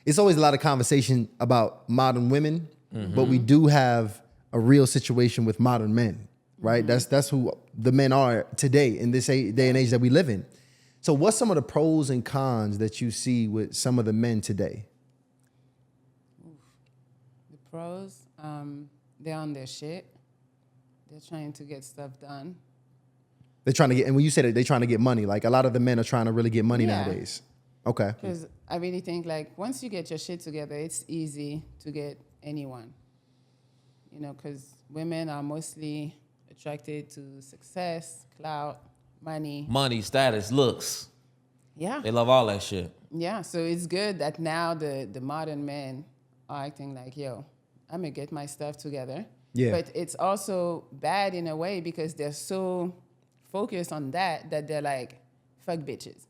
it's always a lot of conversation about modern women, but we do have a real situation with modern men, right? That's who the men are today in this day and age that we live in. So what's some of the pros and cons that you see with some of the men today? The pros, they're on their shit. They're trying to get stuff done. They're trying to get, and when you say that they're trying to get money, like a lot of the men are trying to really get money Yeah. nowadays. Okay. Because I really think, like, once you get your shit together, it's easy to get anyone. You know, because women are mostly attracted to success, clout, money. Money, status, looks. Yeah. They love all that shit. Yeah, so it's good that now the modern men are acting like, yo, I'm going to get my stuff together. Yeah. But it's also bad in a way because they're so focused on that they're like, fuck bitches.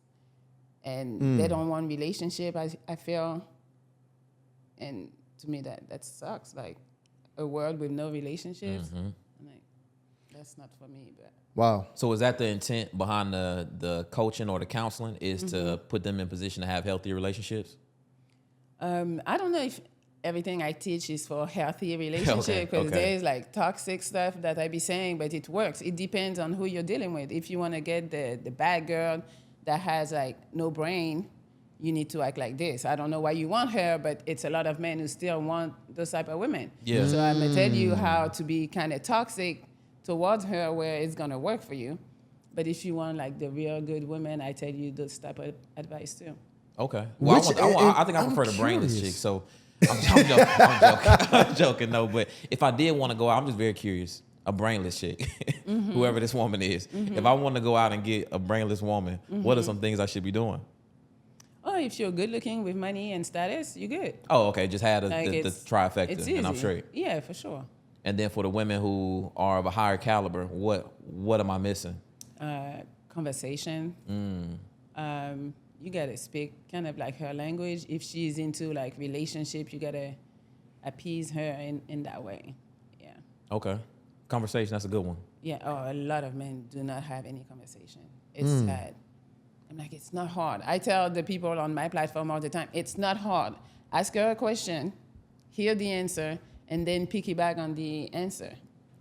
And they don't want relationship, I feel. And to me, that sucks. Like, a world with no relationships, I'm like, that's not for me. But Wow. So is that the intent behind the coaching or the counseling is to put them in position to have healthier relationships? I don't know if everything I teach is for healthy relationship because there's like toxic stuff that I be saying, but it works. It depends on who you're dealing with. If you want to get the bad girl that has like no brain, you need to act like this. I don't know why you want her, but it's a lot of men who still want those type of women. Yeah. So I'm gonna tell you how to be kind of toxic towards her where it's gonna work for you. But if you want like the real good women, I tell you those type of advice too. Okay. Well, I think I prefer the brainless chick. So I'm joking. I'm joking. No, but if I did want to go out, I'm just very curious. A brainless chick, whoever this woman is. If I want to go out and get a brainless woman, what are some things I should be doing? Oh, if you're good looking with money and status, you're good. Oh, okay. Just had Like the it's trifecta, and I'm easy. straight. Yeah, for sure. And then for the women who are of a higher caliber, what am I missing? Conversation. You gotta speak kind of like her language. If she's into like relationship, you gotta appease her in that way. Yeah. Okay. Conversation, that's a good one. Yeah. Oh, a lot of men do not have any conversation. It's sad. I'm like, it's not hard. I tell the people on my platform all the time, it's not hard. Ask her a question, hear the answer, and then piggyback on the answer.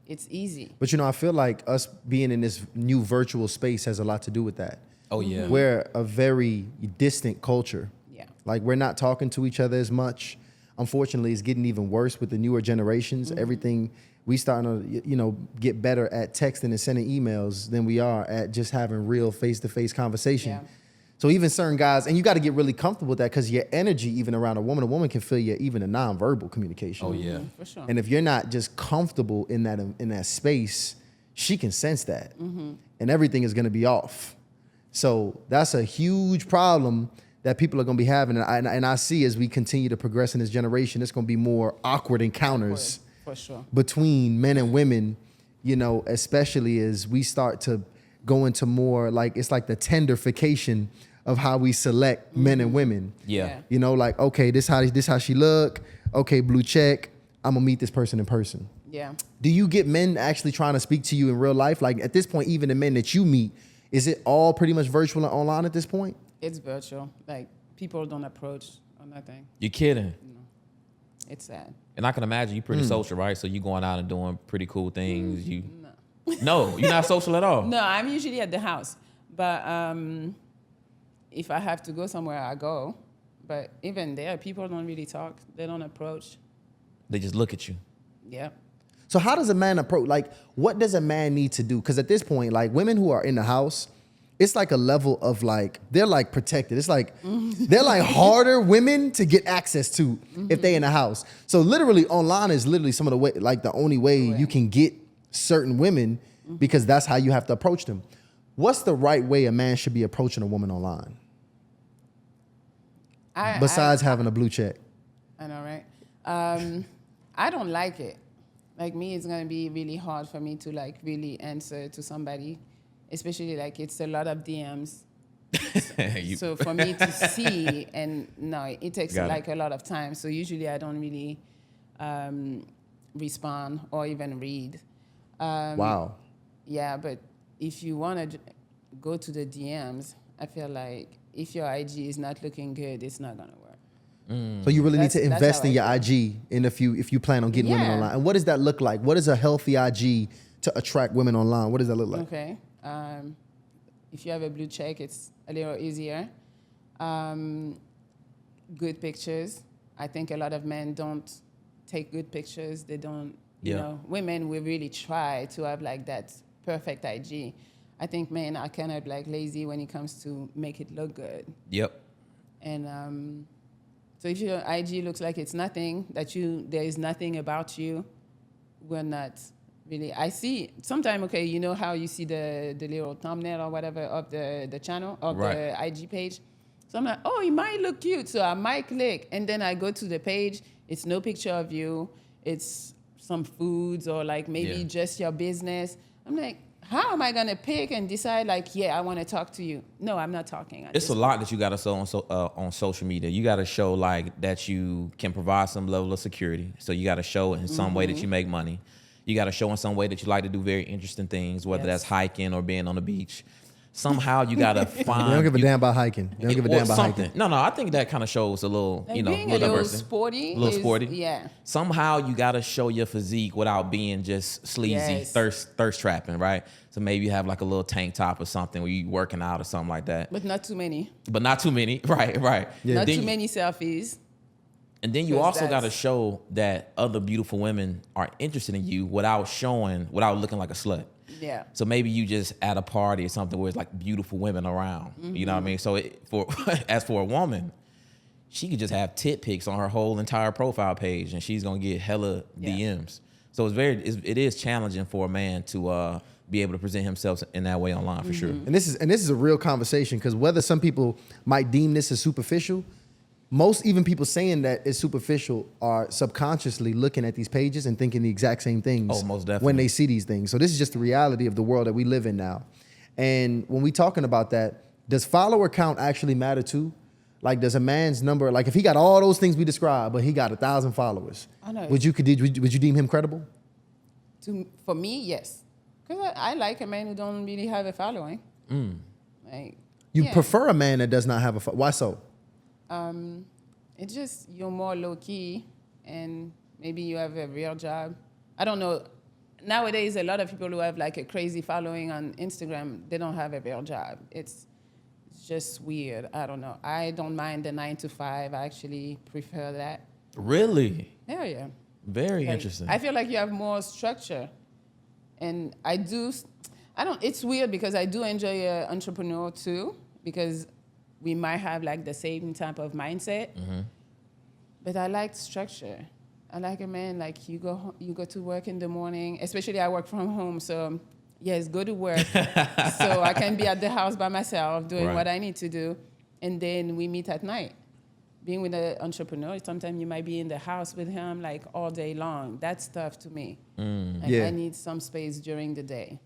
It's easy. But I feel like us being in this new virtual space has a lot to do with that. Oh, yeah. We're a very distant culture. Yeah. Like we're not talking to each other as much. Unfortunately, it's getting even worse with the newer generations. Everything, we starting to, get better at texting and sending emails than we are at just having real face-to-face conversation. Yeah. So even certain guys, and you got to get really comfortable with that because your energy, even around a woman can feel you even a nonverbal communication. Oh, yeah. For sure. And if you're not just comfortable in that space, she can sense that, and everything is going to be off. So that's a huge problem that people are going to be having. And I see as we continue to progress in this generation, it's going to be more awkward encounters For sure. between men and women, especially as we start to go into more like, it's like the tenderification of how we select men and women. Yeah. Like, okay, this how she look. Okay, blue check. I'm going to meet this person in person. Yeah. Do you get men actually trying to speak to you in real life? Like at this point, even the men that you meet, is it all pretty much virtual and online at this point? It's virtual. Like, people don't approach or nothing. You're kidding. It's sad. And I can imagine you pretty social, right? So you going out and doing pretty cool things. No, you're not social at all. No, I'm usually at the house. But if I have to go somewhere, I go. But even there, people don't really talk. They don't approach. They just look at you. Yeah. So how does a man approach? Like, what does a man need to do? Because at this point, like women who are in the house, it's like a level of like, they're like protected. It's like, they're like harder women to get access to if they in the house. So literally online is literally some of the way, like the only way you can get certain women because that's how you have to approach them. What's the right way a man should be approaching a woman online? Besides having a blue check. I know, right? I don't like it. Like me, it's going to be really hard for me to like really answer to somebody, especially like it's a lot of DMs. So for me to see, and no, it takes like a lot of time. So usually I don't really respond or even read. Wow. Yeah, but if you want to go to the DMs, I feel like if your IG is not looking good, it's not going to work. So you really need to That's invest how in your I IG if you plan on getting women Yeah. online. And what does that look like? What is a healthy IG to attract women online? What does that look like? Okay. If you have a blue check, it's a little easier. Good pictures. I think a lot of men don't take good pictures. They don't, you know, women, we really try to have like that perfect IG. I think men are kind of like lazy when it comes to make it look good. Yep. And so if your IG looks like it's nothing, there is nothing about you, we're not really. I see sometimes, okay, you know how you see the little thumbnail or whatever of the channel, of the IG page? So I'm like, oh, it might look cute. So I might click, and then I go to the page. It's no picture of you. It's some foods or like maybe just your business. I'm like, how am I gonna pick and decide like, yeah, I want to talk to you? No, I'm not talking. It's a lot that you got to show on social media. You got to show like that you can provide some level of security. So you got to show in some way that you make money. You got to show in some way that you like to do very interesting things, whether that's hiking or being on the beach. Somehow you got to find. They don't give a damn about hiking. They don't give a damn about something. hiking. No, I think that kind of shows a little, Like you know, being a little diversity. sporty. A little sporty. Yeah. Somehow you got to show your physique without being just sleazy, thirst trapping, right? So maybe you have like a little tank top or something where you working out or something like that. But not too many. Right. Yeah. Not Then too many selfies. And then you also got to show that other beautiful women are interested in you without looking like a slut. Yeah. So maybe you just at a party or something where it's like beautiful women around. You know what I mean? So as for a woman, she could just have tit pics on her whole entire profile page, and she's gonna get hella DMs. So it is challenging for a man to be able to present himself in that way online for sure. And this is a real conversation, because whether some people might deem this as superficial, most even people saying that it's superficial are subconsciously looking at these pages and thinking the exact same things Oh, most definitely. when they see these things. So this is just the reality of the world that we live in now. And when we talking about that, does follower count actually matter too? Like, does a man's number, like if he got all those things we described, but he got 1,000 followers, I know. would you deem him credible? For me, yes. Because I like a man who don't really have a following. Like, You prefer a man that does not have a why so? It's just you're more low key, and maybe you have a real job. I don't know. Nowadays, a lot of people who have like a crazy following on Instagram, they don't have a real job. It's just weird. I don't know. I don't mind the 9 to 5. I actually prefer that. Really? Hell yeah. Very Like, interesting. I feel like you have more structure, and it's weird because I do enjoy an entrepreneur too, because we might have like the same type of mindset, but I like structure. I like a man like you go to work in the morning, especially I work from home, so yes, go to work so I can be at the house by myself doing what I need to do, and then we meet at night. Being with an entrepreneur, sometimes you might be in the house with him like all day long. That's tough to me. Like, I need some space during the day.